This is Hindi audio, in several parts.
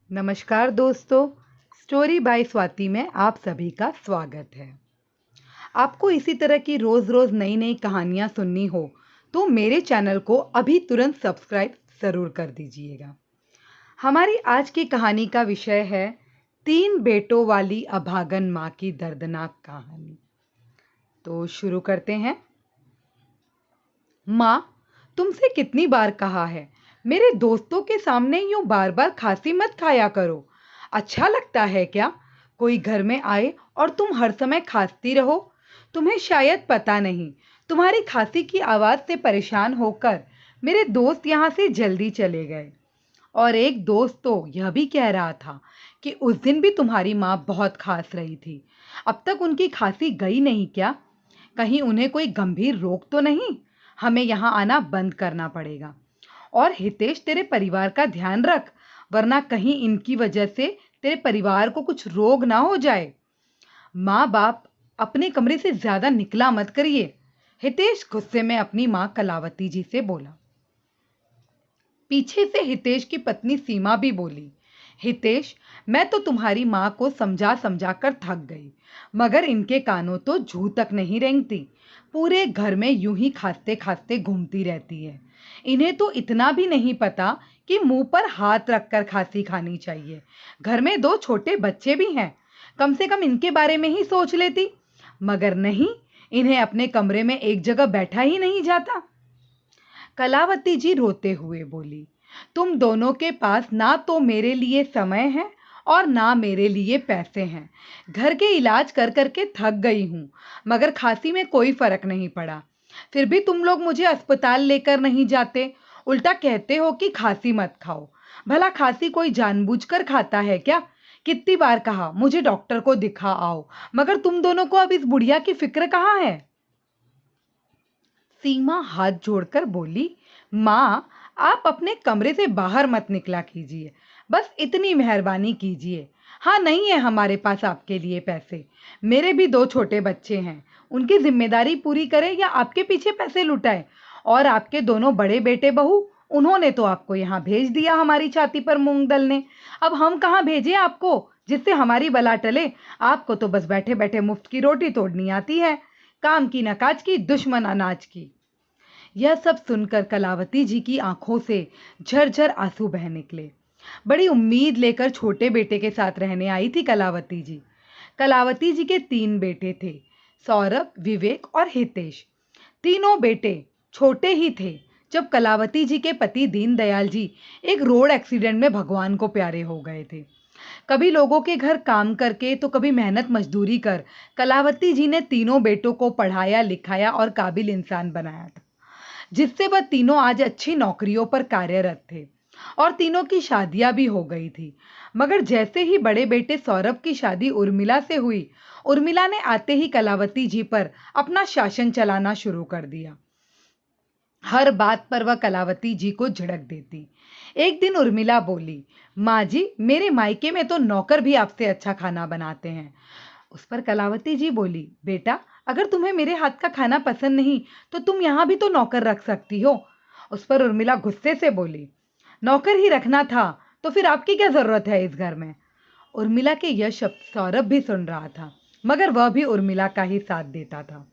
नमस्कार दोस्तों, स्टोरी बाय स्वाति में आप सभी का स्वागत है। आपको इसी तरह की रोज़-रोज़ नई-नई कहानियाँ सुननी हो, तो मेरे चैनल को अभी तुरंत सब्सक्राइब ज़रूर कर दीजिएगा। हमारी आज की कहानी का विषय है 3 बेटों वाली अभागन माँ की दर्दनाक कहानी। तो शुरू करते हैं। माँ, तुमसे कितनी बार कहा है, मेरे दोस्तों के सामने यूं बार-बार खांसी मत खाया करो। अच्छा लगता है क्या? कोई घर में आए और तुम हर समय खांसती रहो? तुम्हें शायद पता नहीं, तुम्हारी खांसी की आवाज़ से परेशान होकर मेरे दोस्त यहाँ से जल्दी चले गए। और एक दोस्त तो यह भी कह रहा था कि उस दिन भी तुम्हारी माँ बहुत खांस रही थी। अब तक उनकी खांसी गई नहीं क्या? कहीं उन्हें कोई गंभीर रोग तो नहीं? हमें यहाँ आना बंद करना पड़ेगा। और हितेश, तेरे परिवार का ध्यान रख, वरना कहीं इनकी वजह से तेरे परिवार को कुछ रोग ना हो जाए। माँ बाप अपने कमरे से ज्यादा निकला मत करिए। हितेश गुस्से में अपनी माँ कलावती जी से बोला। पीछे से हितेश की पत्नी सीमा भी बोली, हितेश, मैं तो तुम्हारी माँ को समझा समझा कर थक गई, मगर इनके कानों तो जू तक नहीं रेंगती। पूरे घर में यूं ही खांसते खांसते घूमती रहती है। इन्हें तो इतना भी नहीं पता कि मुंह पर हाथ रखकर खांसी खानी चाहिए। घर में 2 छोटे बच्चे भी हैं, कम से कम इनके बारे में ही सोच लेती। मगर नहीं, इन्हें अपने कमरे में एक जगह बैठा ही नहीं जाता। कलावती जी रोते हुए बोली, तुम दोनों के पास ना तो मेरे लिए समय है और ना मेरे लिए पैसे हैं। घर के इलाज कर करके थक गई हूँ, मगर खांसी में कोई फर्क नहीं पड़ा। फिर भी तुम लोग मुझे अस्पताल लेकर नहीं जाते, उल्टा कहते हो कि खांसी मत खाओ। भला खांसी कोई जानबूझकर खाता है क्या? कितनी बार कहा मुझे डॉक्टर को दिखा आओ, मगर तुम दोनों को अब इस बुढ़िया की फिक्र कहाँ है? सीमा हाथ जोड़कर बोली, माँ, आप अपने कमरे से बाहर मत निकला कीजिए, बस इतनी मेहरबानी कीजिए। हाँ, नहीं है हमारे पास आपके लिए पैसे। मेरे भी 2 छोटे बच्चे हैं, उनकी जिम्मेदारी पूरी करें या आपके पीछे पैसे लुटाए? और आपके दोनों बड़े बेटे बहू, उन्होंने तो आपको यहाँ भेज दिया हमारी छाती पर मूंग दलने। अब हम कहाँ भेजें आपको, जिससे हमारी बला टले? आपको तो बस बैठे बैठे मुफ्त की रोटी तोड़नी आती है, काम की न काज की, दुश्मन अनाज की। यह सब सुनकर कलावती जी की आंखों से झरझर आंसू बह निकले। बड़ी उम्मीद लेकर छोटे बेटे के साथ रहने आई थी कलावती जी। कलावती जी के 3 बेटे थे, सौरभ, विवेक और हितेश। तीनों बेटे छोटे ही थे जब कलावती जी के पति दीनदयाल जी एक रोड एक्सीडेंट में भगवान को प्यारे हो गए थे। कभी लोगों के घर काम करके तो कभी मेहनत मजदूरी कर कलावती जी ने तीनों बेटों को पढ़ाया लिखाया और काबिल इंसान बनाया था, जिससे वह तीनों आज अच्छी नौकरियों पर कार्यरत थे और तीनों की शादियां भी हो गई थी। मगर जैसे ही बड़े बेटे सौरभ की शादी उर्मिला से हुई, उर्मिला ने आते ही कलावती जी पर अपना शासन चलाना शुरू कर दिया। हर बात पर वह कलावती जी को झिड़क देती। एक दिन उर्मिला बोली, माँ जी, मेरे मायके में तो नौकर भी आपसे अच्छा खाना बनाते हैं। उस पर कलावती जी बोली, बेटा, अगर तुम्हें मेरे हाथ का खाना पसंद नहीं तो तुम यहाँ भी तो नौकर रख सकती हो। उस पर उर्मिला गुस्से से बोली, नौकर ही रखना था तो फिर आपकी क्या जरूरत है इस घर में? उर्मिला के यह शब्द सौरभ भी सुन रहा था, मगर वह भी उर्मिला का ही साथ देता था।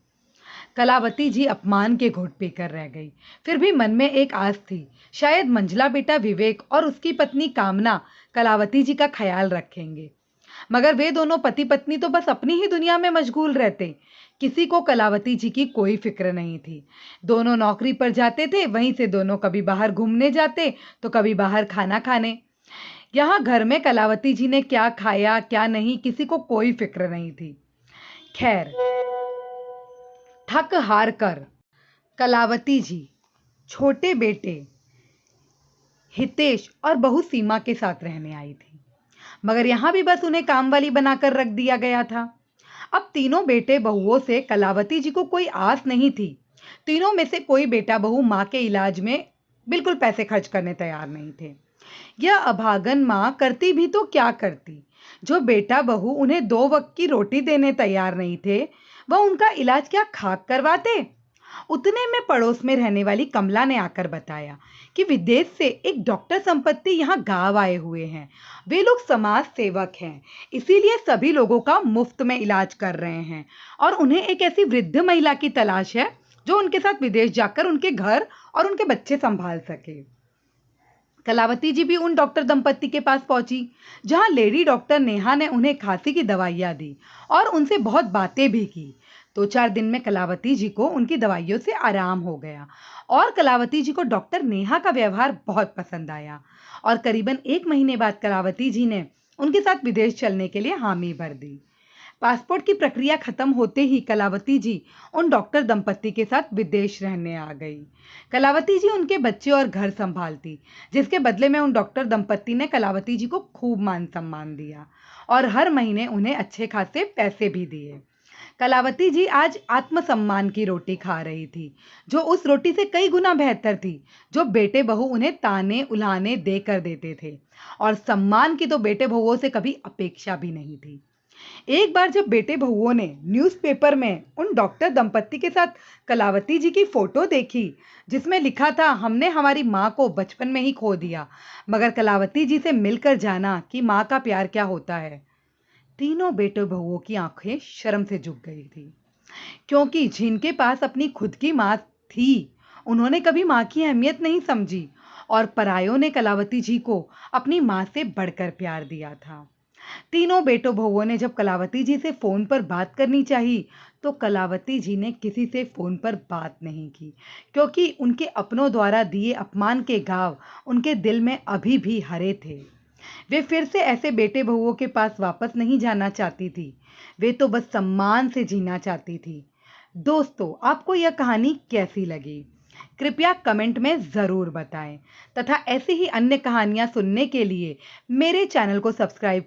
कलावती जी अपमान के घोट पीकर रह गई। फिर भी मन में एक आस थी, शायद मंझला बेटा विवेक और उसकी पत्नी कामना कलावती जी का ख्याल रखेंगे। मगर वे दोनों पति पत्नी तो बस अपनी ही दुनिया में मशगूल रहते। किसी को कलावती जी की कोई फिक्र नहीं थी। दोनों नौकरी पर जाते थे, वहीं से दोनों कभी बाहर घूमने जाते तो कभी बाहर खाना खाने। यहाँ घर में कलावती जी ने क्या खाया क्या नहीं, किसी को कोई फिक्र नहीं थी। खैर, थक हार कर कलावती जी छोटे बेटे हितेश और बहू सीमा के साथ रहने आई थी। मगर यहाँ भी बस उन्हें काम वाली बनाकर रख दिया गया था। अब तीनों बेटे बहुओं से कलावती जी को कोई आस नहीं थी। तीनों में से कोई बेटा बहू माँ के इलाज में बिल्कुल पैसे खर्च करने तैयार नहीं थे। यह अभागन माँ करती भी तो क्या करती? जो बेटा बहू उन्हें 2 वक्त की रोटी देने तैयार नहीं थे, वह उनका इलाज क्या खाक करवाते? उतने में पड़ोस में रहने वाली कमला ने आकर बताया कि विदेश से एक डॉक्टर संपत्ति यहाँ गांव आए हुए हैं। वे लोग समाज सेवक हैं, इसीलिए सभी लोगों का मुफ्त में इलाज कर रहे हैं और उन्हें एक ऐसी वृद्ध महिला की तलाश है जो उनके साथ विदेश जाकर उनके घर और उनके बच्चे संभाल सके। कलावती जी भी उन डॉक्टर दंपत्ति के पास पहुंची, जहां लेडी डॉक्टर नेहा ने उन्हें खांसी की दवाइयां दी और उनसे बहुत बातें भी की। 2-4 दिन में कलावती जी को उनकी दवाइयों से आराम हो गया और कलावती जी को डॉक्टर नेहा का व्यवहार बहुत पसंद आया और करीबन 1 महीने बाद कलावती जी ने उनके साथ विदेश चलने के लिए हामी भर दी। पासपोर्ट की प्रक्रिया खत्म होते ही कलावती जी उन डॉक्टर दंपत्ति के साथ विदेश रहने आ गई। कलावती जी उनके बच्चे और घर संभालती, जिसके बदले में उन डॉक्टर दंपत्ति ने कलावती जी को खूब मान सम्मान दिया और हर महीने उन्हें अच्छे खासे पैसे भी दिए। कलावती जी आज आत्मसम्मान की रोटी खा रही थी, जो उस रोटी से कई गुना बेहतर थी जो बेटे बहू उन्हें ताने उल्हाने देकर देते थे, और सम्मान की तो बेटे बहुओं से कभी अपेक्षा भी नहीं थी। एक बार जब बेटे बहुओं ने न्यूज़पेपर में उन डॉक्टर दंपत्ति के साथ कलावती जी की फोटो देखी, जिसमें लिखा था, हमने हमारी माँ को बचपन में ही खो दिया, मगर कलावती जी से मिलकर जाना कि माँ का प्यार क्या होता है, तीनों बेटे बहुओं की आंखें शर्म से झुक गई थी, क्योंकि जिनके पास अपनी खुद की माँ थी, उन्होंने कभी माँ की अहमियत नहीं समझी और परायों ने कलावती जी को अपनी माँ से बढ़कर प्यार दिया था। तीनों बेटों बहुओं ने जब कलावती जी से फोन पर बात करनी चाहिए, तो कलावती जी ने किसी से फोन पर बात नहीं की, क्योंकि उनके अपनों द्वारा दिए अपमान के घाव उनके दिल में अभी भी हरे थे। वे फिर से ऐसे बेटे बहुओं के पास वापस नहीं जाना चाहती थी, वे तो बस सम्मान से जीना चाहती थी। दोस्तों, आपको यह कहानी कैसी लगी? कृपया कमेंट में ज़रूर बताएं तथा ऐसी ही अन्य कहानियां सुनने के लिए मेरे चैनल को सब्सक्राइब